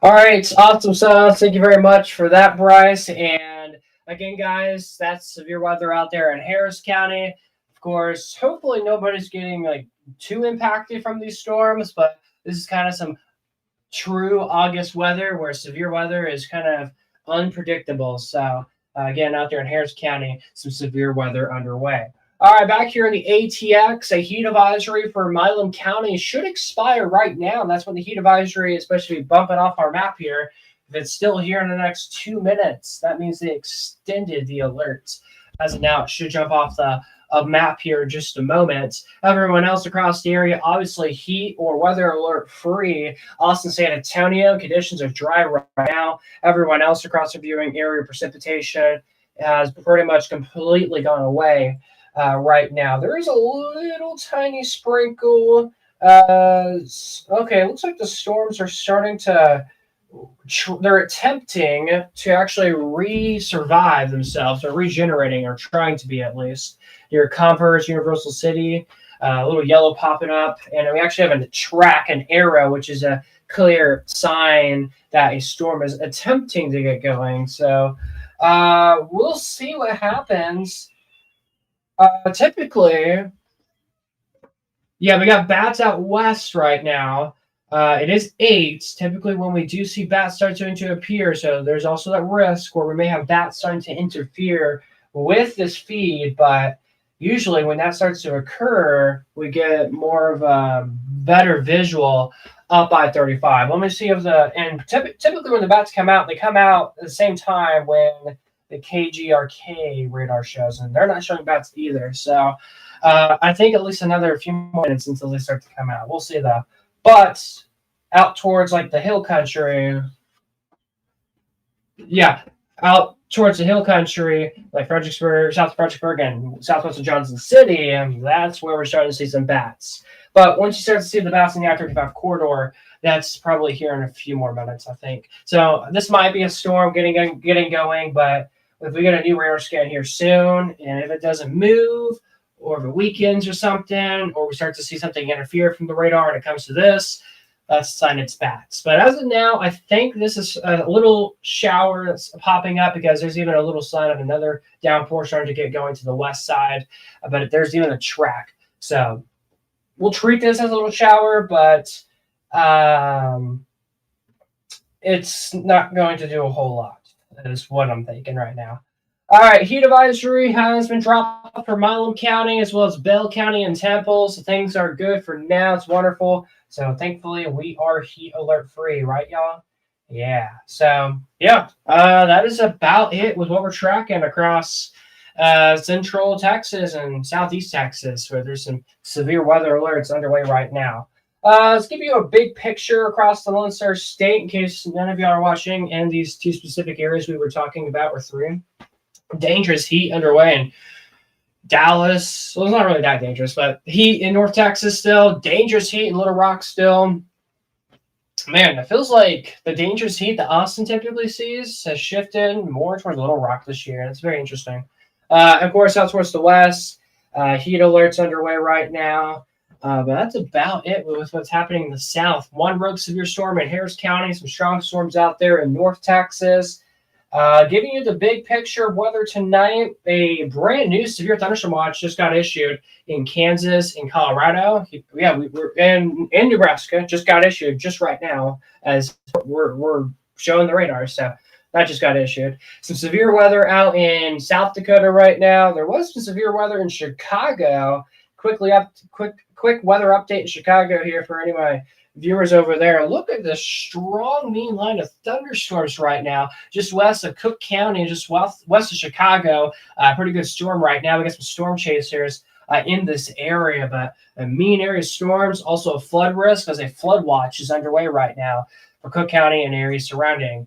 All right, awesome sauce. Thank you very much for that, Bryce. And again, guys, that's severe weather out there in Harris County. Of course, hopefully nobody's getting like too impacted from these storms, but this is kind of some true August weather where severe weather is kind of unpredictable. So Again, out there in Harris County, some severe weather underway. All right, back here in the ATX, a heat advisory for Milam County should expire right now. That's when the heat advisory is supposed to be bumping off our map here. If it's still here in the next 2 minutes, that means they extended the alerts. As of now, it should jump off the map here in just a moment. Everyone else across the area, obviously heat or weather alert free. Austin, San Antonio, conditions are dry right now. Everyone else across the viewing area, precipitation has pretty much completely gone away. Right now, there is a little tiny sprinkle. Okay, it looks like the storms are starting to. They're attempting to actually re-survive themselves, or regenerating, or trying to be at least. Near Converse, Universal City, a little yellow popping up, and we actually have a track, an arrow, which is a clear sign that a storm is attempting to get going. So we'll see what happens. Typically, yeah, we got bats out west right now. It is 8, typically when we do see bats starting to appear. So there's also that risk where we may have bats starting to interfere with this feed. But usually when that starts to occur, we get more of a better visual up I-35. Let me see if typically when the bats come out, they come out at the same time when the KGRK radar shows, and they're not showing bats either. So I think at least another few more minutes until they start to come out. We'll see though. But out towards like the hill country, yeah, out towards the hill country, like Fredericksburg, South Fredericksburg, and southwest of Johnson City, and that's where we're starting to see some bats. But once you start to see the bats in the I-35 corridor, that's probably here in a few more minutes, I think. So this might be a storm getting going, but if we get a new radar scan here soon, and if it doesn't move, or if it weakens or something, or we start to see something interfere from the radar and it comes to this, that's a sign it's bats. But as of now, I think this is a little shower that's popping up because there's even a little sign of another downpour starting to get going to the west side. But there's even a track. So we'll treat this as a little shower, but it's not going to do a whole lot, is what I'm thinking right now. All right, heat advisory has been dropped for Milam County as well as Bell County and Temple. So things are good for now. It's wonderful. So thankfully we are heat alert free, right, y'all? Yeah. So yeah, that is about it with what we're tracking across central Texas and southeast Texas, where there's some severe weather alerts underway right now. Let's give you a big picture across the Lone Star State in case none of y'all are watching, and these 2 specific areas we were talking about were 3. Dangerous heat underway in Dallas. Well, it's not really that dangerous, but heat in North Texas still. Dangerous heat in Little Rock still. Man, it feels like the dangerous heat that Austin typically sees has shifted more towards Little Rock this year. It's very interesting. Of course, out towards the west, heat alerts underway right now. But that's about it with what's happening in the south. 1 rogue severe storm in Harris County. Some strong storms out there in North Texas. Giving you the big picture of weather tonight, a brand new severe thunderstorm watch just got issued in Kansas and Colorado. Yeah, we're in Nebraska, just got issued just right now as we're showing the radar. So that just got issued. Some severe weather out in South Dakota right now. There was some severe weather in Chicago. Quick weather update in Chicago here for any of my viewers over there. Look at the strong mean line of thunderstorms right now, just west of Cook County, just west of Chicago. Pretty good storm right now. We got some storm chasers in this area, but a mean area storms, also a flood risk as a flood watch is underway right now for Cook County and areas surrounding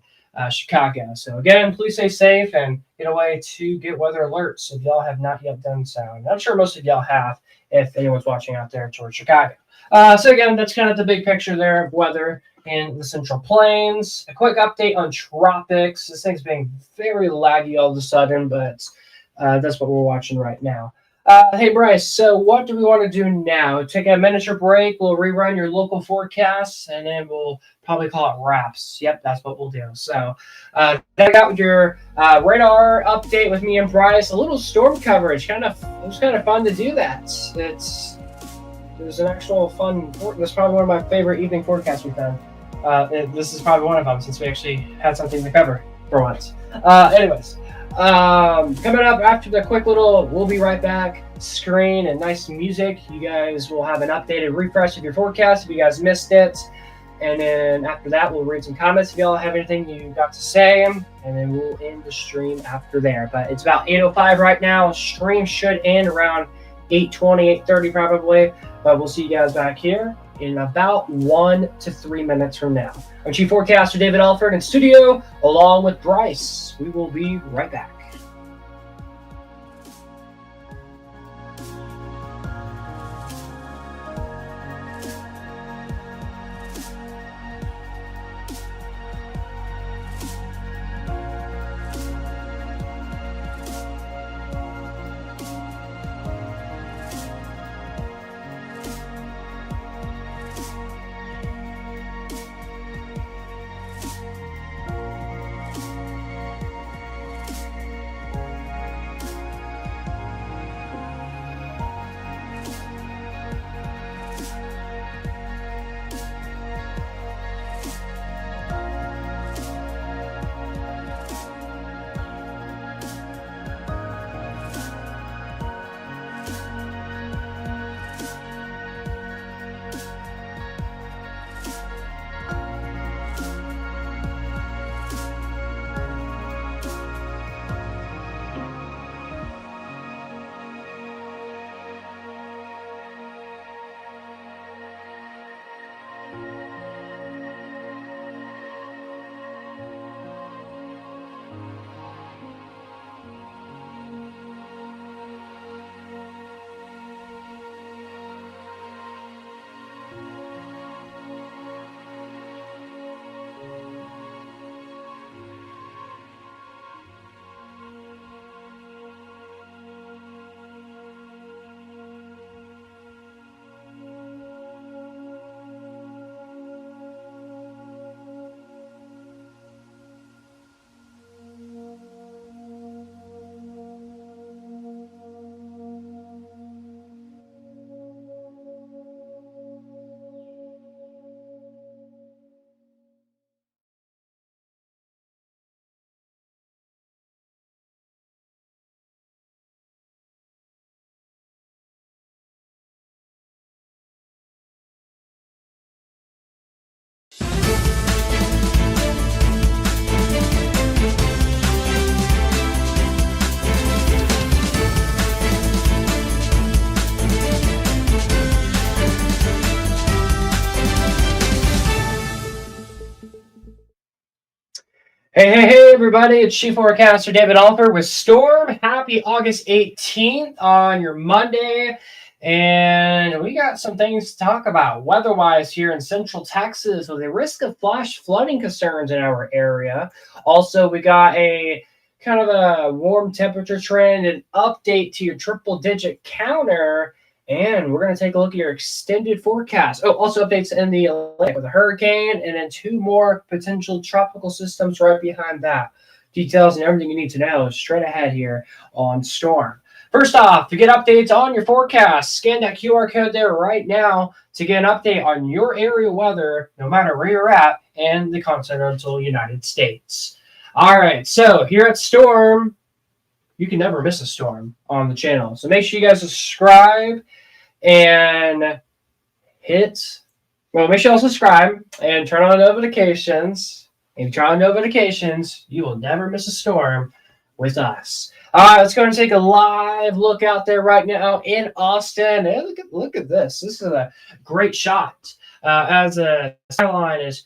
Chicago. So again, please stay safe and get away to get weather alerts if y'all have not yet done so. And I'm sure most of y'all have if anyone's watching out there towards Chicago. So again, that's kind of the big picture there of weather in the Central Plains. A quick update on tropics. This thing's being very laggy all of a sudden, but that's what we're watching right now. Hey, Bryce, so what do we want to do now? Take a miniature break. We'll rerun your local forecasts, and then we'll probably call it wraps. Yep, that's what we'll do. So I got your radar update with me and Bryce. A little storm coverage. It was kind of fun to do that. It was an actual fun. This is probably one of my favorite evening forecasts we've done. This is probably one of them since we actually had something to cover for once. Anyways, Coming up after the quick little we'll be right back screen and nice music, you guys will have an updated refresh of your forecast if you guys missed it. And then after that, we'll read some comments if y'all have anything you got to say, and then we'll end the stream after there. But it's about 8:05 right now. Stream should end around 8:20, 8:30 probably. But we'll see you guys back here in about 1 to 3 minutes from now. I'm Chief Forecaster David Alford in studio, along with Bryce. We will be right back. Hey, everybody. It's Chief Forecaster David Alford with Storm. Happy August 18th on your Monday. And we got some things to talk about weather-wise here in Central Texas with a risk of flash flooding concerns in our area. Also, we got a kind of a warm temperature trend, an update to your triple-digit counter, and we're going to take a look at your extended forecast. Oh, also updates in the Atlantic with a hurricane and then 2 more potential tropical systems right behind that. Details and everything you need to know straight ahead here on Storm. First off, to get updates on your forecast, scan that QR code there right now to get an update on your area weather, no matter where you're at in the continental United States. All right, so here at Storm, you can never miss a storm on the channel. So make sure you guys subscribe and make sure you subscribe and turn on notifications. If you turn on notifications, you will never miss a storm with us. All right, let's go and take a live look out there right now in Austin. Hey, look at this. This is a great shot as the skyline is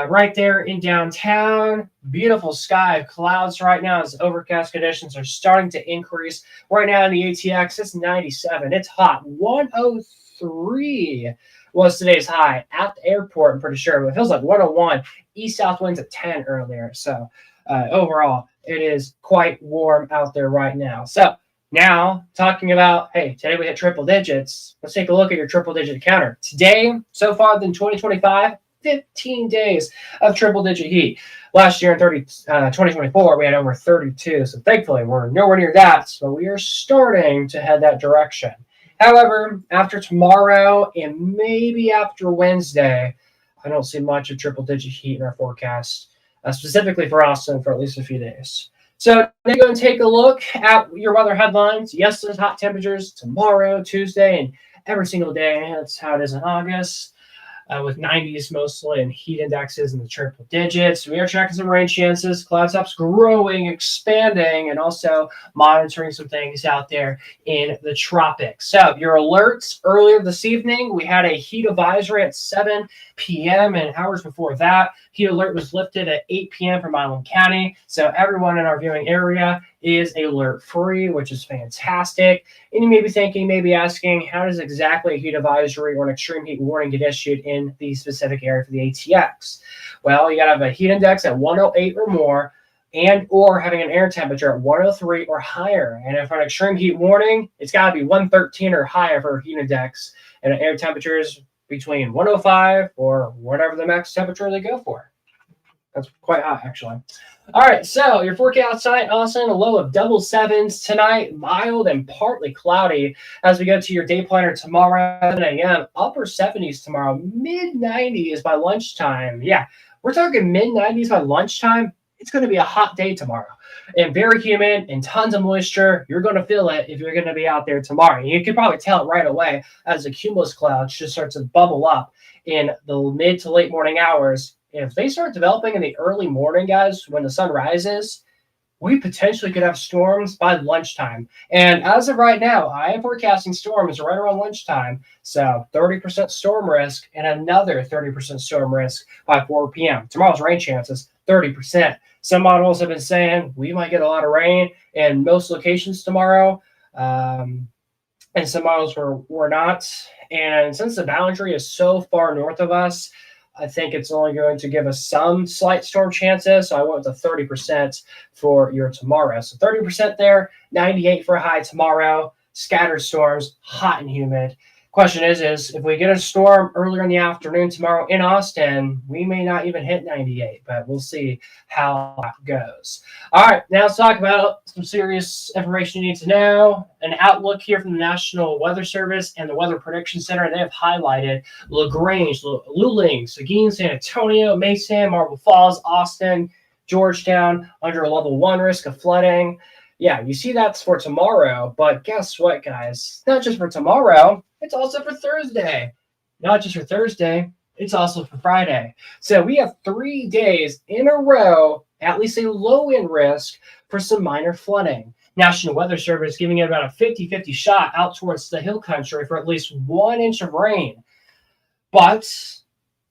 right there in downtown. Beautiful sky, clouds right now as overcast conditions are starting to increase. Right now in the ATX, it's 97. It's hot. 103 was today's high at the airport, I'm pretty sure. But it feels like 101. East-south winds at 10 earlier. So overall, it is quite warm out there right now. So now talking about, hey, today we hit triple digits. Let's take a look at your triple-digit counter. Today, so far in 2025, 15 days of triple-digit heat. Last year in 2024, we had over 32. So thankfully, we're nowhere near that. So we are starting to head that direction. However, after tomorrow and maybe after Wednesday, I don't see much of triple-digit heat in our forecast, specifically for Austin for at least a few days. So now go and take a look at your weather headlines. Yes, there's hot temperatures tomorrow, Tuesday, and every single day. That's how it is in August. With 90s mostly and heat indexes in the triple digits. We are tracking some rain chances, cloud tops growing, expanding, and also monitoring some things out there in the tropics. So, your alerts earlier this evening, we had a heat advisory at 7 p.m. and hours before that. Heat alert was lifted at 8 p.m. for Milam County. So, everyone in our viewing area is alert free, which is fantastic. And you may be thinking, maybe asking, how does exactly a heat advisory or an extreme heat warning get issued in the specific area for the ATX? Well, you got to have a heat index at 108 or more, and or having an air temperature at 103 or higher. And if an extreme heat warning, it's got to be 113 or higher for a heat index, and an air temperature is between 105 or whatever the max temperature they go for. That's quite hot, actually. All right, so your forecast tonight, Austin, a low of double sevens tonight, mild and partly cloudy. As we go to your day planner tomorrow, 7 a.m., upper 70s tomorrow, mid 90s by lunchtime. Yeah, we're talking mid 90s by lunchtime. It's going to be a hot day tomorrow and very humid and tons of moisture. You're going to feel it if you're going to be out there tomorrow. You can probably tell it right away as the cumulus clouds just start to bubble up in the mid to late morning hours. If they start developing in the early morning, guys, when the sun rises, we potentially could have storms by lunchtime. And as of right now, I am forecasting storms right around lunchtime. So 30% storm risk and another 30% storm risk by 4 p.m. Tomorrow's rain chances, 30%. Some models have been saying we might get a lot of rain in most locations tomorrow. And some models were not. And since the boundary is so far north of us, I think it's only going to give us some slight storm chances. So I went with a 30% for your tomorrow. So 30% there, 98 for a high tomorrow. Scattered storms, hot and humid. Question is if we get a storm earlier in the afternoon tomorrow in Austin, we may not even hit 98, but we'll see how that goes. All right, now let's talk about some serious information you need to know. An outlook here from the National Weather Service and the Weather Prediction Center. They have highlighted LaGrange, Luling, Seguin, San Antonio, Mason, Marble Falls, Austin, Georgetown under a level 1 risk of flooding. Yeah, you see that's for tomorrow, but guess what, guys? Not just for tomorrow, it's also for Thursday. Not just for Thursday, it's also for Friday. So we have 3 days in a row, at least a low end risk for some minor flooding. National Weather Service giving it about a 50-50 shot out towards the hill country for at least 1 inch of rain. But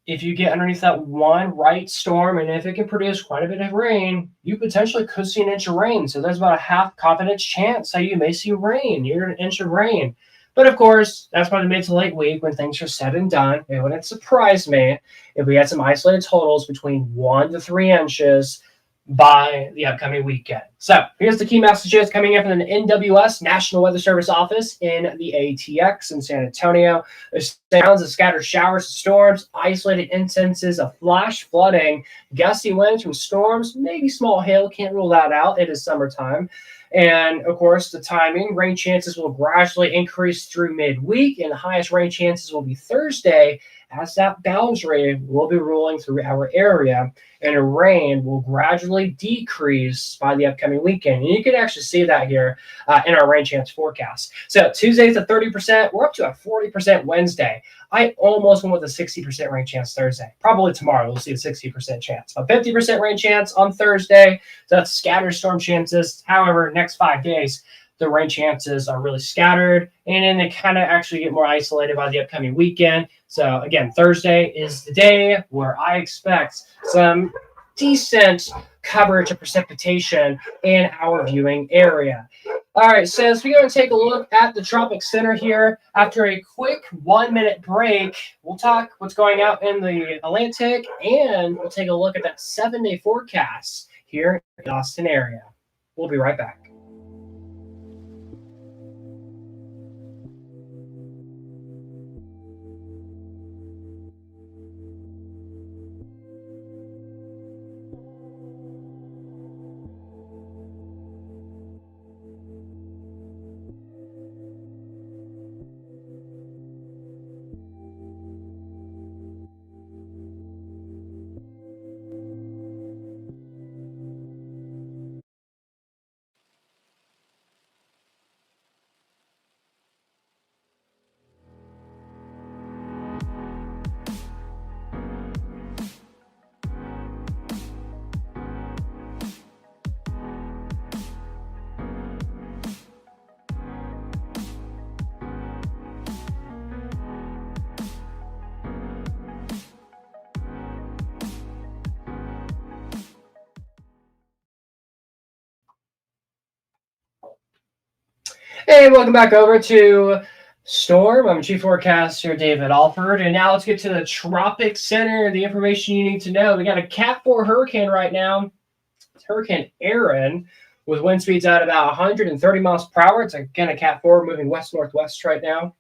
if you get underneath that one right storm, and if it can produce quite a bit of rain, you potentially could see an inch of rain. So there's about a half confidence chance that you may see rain, near an inch of rain. But of course, that's by the mid to late week when things are said and done. It wouldn't surprise me if we had some isolated totals between 1 to 3 inches by the upcoming weekend. So here's the key messages coming in from the NWS National Weather Service office in the ATX in San Antonio. There's sounds of scattered showers and storms, isolated instances of flash flooding, gusty winds from storms, maybe small hail. Can't rule that out. It is summertime. And of course, the timing, rain chances will gradually increase through midweek, and the highest rain chances will be Thursday as that boundary will be rolling through our area, and rain will gradually decrease by the upcoming weekend. And you can actually see that here in our rain chance forecast. So Tuesday's at 30%. We're up to a 40% Wednesday. I almost went with a 60% rain chance Thursday. Probably tomorrow we'll see a 60% chance. A 50% rain chance on Thursday. So that's scattered storm chances. However, next 5 days, the rain chances are really scattered, and then they kind of actually get more isolated by the upcoming weekend. So again, Thursday is the day where I expect some decent coverage of precipitation in our viewing area. All right, so as we go and take a look at the Tropic Center here, after a quick 1-minute break, we'll talk what's going out in the Atlantic, and we'll take a look at that 7-day forecast here in the Austin area. We'll be right back. Hey, welcome back over to Storm. I'm Chief Forecaster David Alford, and now let's get to the Tropic Center, the information you need to know. We got a Cat 4 hurricane right now. It's Hurricane Erin with wind speeds at about 130 miles per hour. It's again a Cat 4 moving west-northwest right now.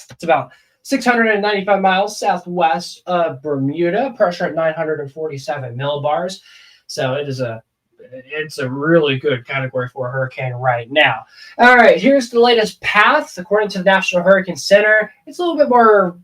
It's about 695 miles southwest of Bermuda, pressure at 947 millibars. So it's a really good category 4 hurricane right now. All right, here's the latest path according to the National Hurricane Center. It's a little bit more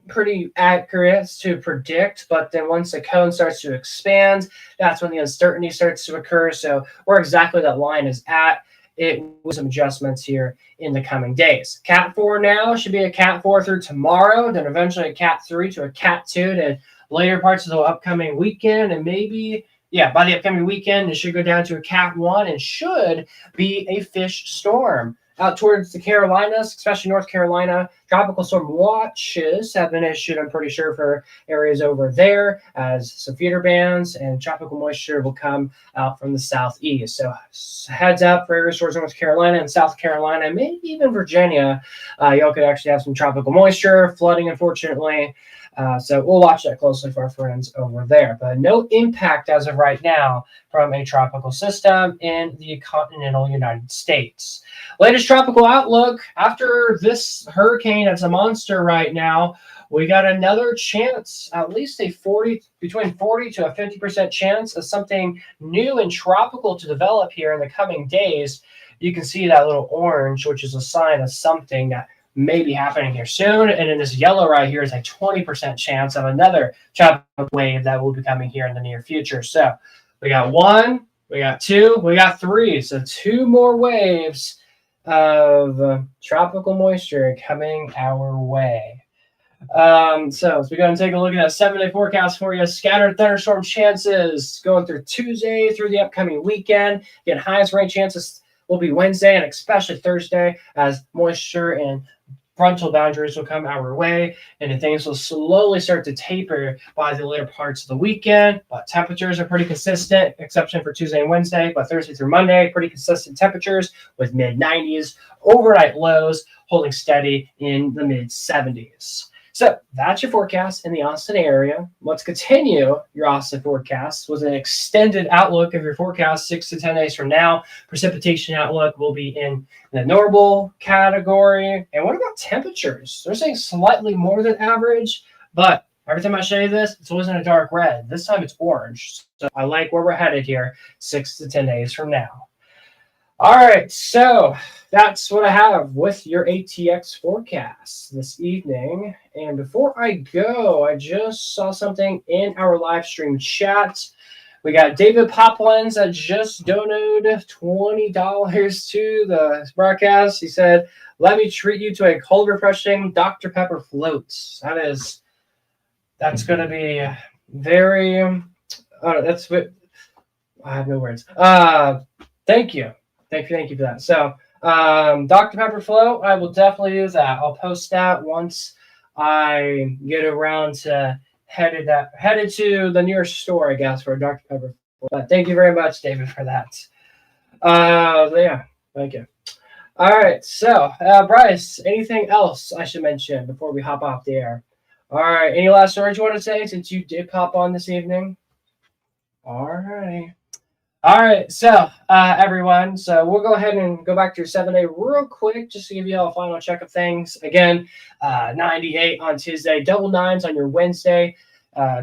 pretty accurate to predict, but then once the cone starts to expand, that's when the uncertainty starts to occur. So where exactly that line is at, it with some adjustments here in the coming days. Cat 4 now should be a Cat 4 through tomorrow, then eventually a Cat 3 to a Cat 2 to later parts of the upcoming weekend, and maybe by the upcoming weekend, it should go down to a Cat 1 and should be a fish storm. Out towards the Carolinas, especially North Carolina, tropical storm watches have been issued, I'm pretty sure, for areas over there, as some feeder bands and tropical moisture will come out from the southeast. So heads up for areas towards North Carolina and South Carolina, maybe even Virginia. Y'all could actually have some tropical moisture, flooding, unfortunately. So we'll watch that closely for our friends over there. But no impact as of right now from a tropical system in the continental United States. Latest tropical outlook. After this hurricane that's a monster right now, we got another chance, at least between 40 to a 50% chance of something new and tropical to develop here in the coming days. You can see that little orange, which is a sign of something that may be happening here soon. And in this yellow right here is a 20% chance of another tropical wave that will be coming here in the near future. So we got 1, we got 2, we got 3. So 2 more waves of tropical moisture coming our way. So as we go and take a look at that 7-day forecast for you, scattered thunderstorm chances going through Tuesday through the upcoming weekend. Again, highest rain chances will be Wednesday and especially Thursday as moisture and frontal boundaries will come our way, and then things will slowly start to taper by the later parts of the weekend. But temperatures are pretty consistent, exception for Tuesday and Wednesday. But Thursday through Monday, pretty consistent temperatures with mid-90s, overnight lows holding steady in the mid-70s. So that's your forecast in the Austin area. Let's continue your Austin forecast with an extended outlook of your forecast 6 to 10 days from now. Precipitation outlook will be in the normal category. And what about temperatures? They're saying slightly more than average, but every time I show you this, it's always in a dark red. This time it's orange. So I like where we're headed here 6 to 10 days from now. All right, so that's what I have with your ATX forecast this evening. And before I go, I just saw something in our live stream chat. We got David Poplins that just donated $20 to the broadcast. He said, "Let me treat you to a cold, refreshing Dr. Pepper float." That's going to be very. I have no words. Thank you. Thank you for that. So, Dr. Pepper float, I will definitely do that. I'll post that once I get around to headed to the nearest store, I guess, for a Dr. Pepper float. But thank you very much, David, for that. Thank you. All right, so Bryce, anything else I should mention before we hop off the air? All right, any last words you want to say since you did pop on this evening? All righty. All right, so everyone, so we'll go ahead and go back to your 7-day real quick just to give you all a final check of things. Again, 98 on Tuesday, double 9s on your Wednesday,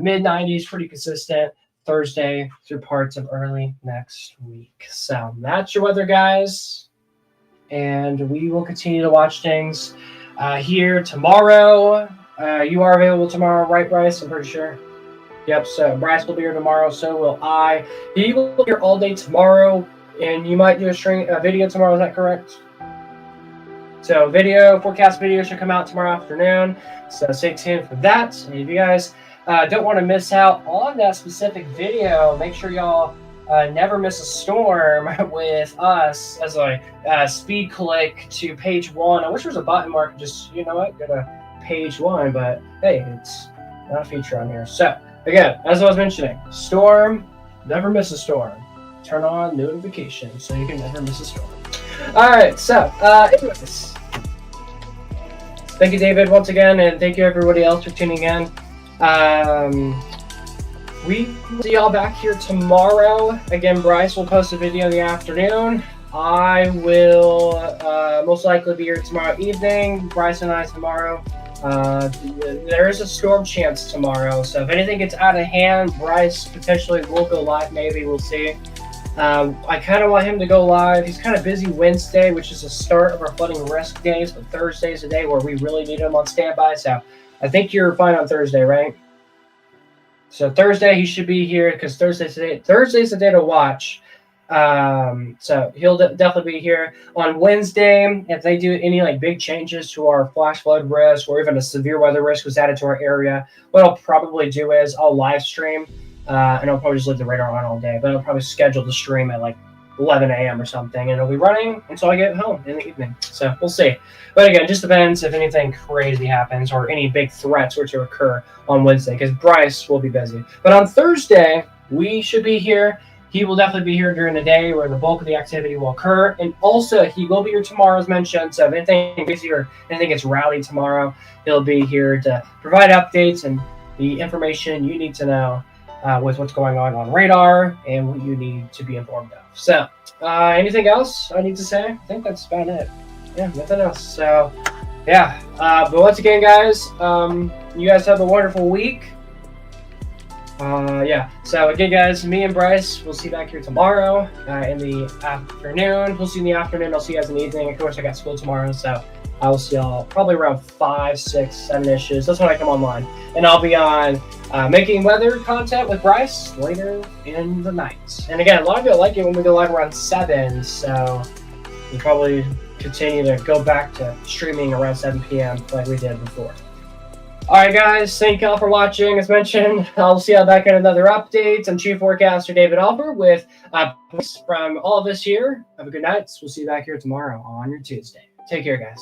mid-90s, pretty consistent Thursday through parts of early next week. So that's your weather, guys, and we will continue to watch things here tomorrow. You are available tomorrow, right, Bryce? I'm pretty sure. Yep, so Bryce will be here tomorrow, so will I. He will be here all day tomorrow, and you might do a video tomorrow, is that correct? So forecast video should come out tomorrow afternoon, so stay tuned for that. And if you guys don't want to miss out on that specific video, make sure y'all never miss a storm with us as a speed click to page 1. I wish there was a button mark, just, you know what, go to page 1, but hey, it's not a feature on here. So, again, as I was mentioning, storm, never miss a storm. turn on notifications so you can never miss a storm. All right, so anyways, thank you, David, once again, and thank you everybody else for tuning in. We will see y'all back here tomorrow. Again, Bryce will post a video in the afternoon. I will most likely be here tomorrow evening. Bryce and I tomorrow. There is a storm chance tomorrow, so if anything gets out of hand, Bryce potentially will go live. Maybe we'll see. I kind of want him to go live. He's kind of busy Wednesday, which is the start of our flooding risk days, but Thursday is the day where we really need him on standby. So I think you're fine on Thursday, right? So Thursday he should be here because Thursday's the day to watch. So he'll definitely be here on Wednesday. If they do any like big changes to our flash flood risk or even a severe weather risk was added to our area, what I'll probably do is I'll live stream, and I'll probably just leave the radar on all day, but I'll probably schedule the stream at like 11 a.m. or something, and it'll be running until I get home in the evening. So we'll see. But again, it just depends if anything crazy happens or any big threats were to occur on Wednesday, because Bryce will be busy. But on Thursday, we should be here. He will definitely be here during the day where the bulk of the activity will occur. And also, he will be here tomorrow, as mentioned. So if anything busy or anything gets rowdy tomorrow, he'll be here to provide updates and the information you need to know with what's going on radar and what you need to be informed of. So anything else I need to say? I think that's about it. Yeah, nothing else. So yeah, but once again, guys, you guys have a wonderful week. Yeah, so again, guys, me and Bryce, we'll see you back here tomorrow in the afternoon. We'll see you in the afternoon. I'll see you guys in the evening. Of course, I got school tomorrow, so I will see y'all probably around 5, 6, 7-ish. That's when I come online. And I'll be on making weather content with Bryce later in the night. And again, a lot of you like it when we go live around 7, so we'll probably continue to go back to streaming around 7 p.m. like we did before. All right, guys, thank you all for watching. As mentioned, I'll see y'all back in another update. I'm Chief Forecaster David Alford with from all of us here. Have a good night. We'll see you back here tomorrow on your Tuesday. Take care, guys.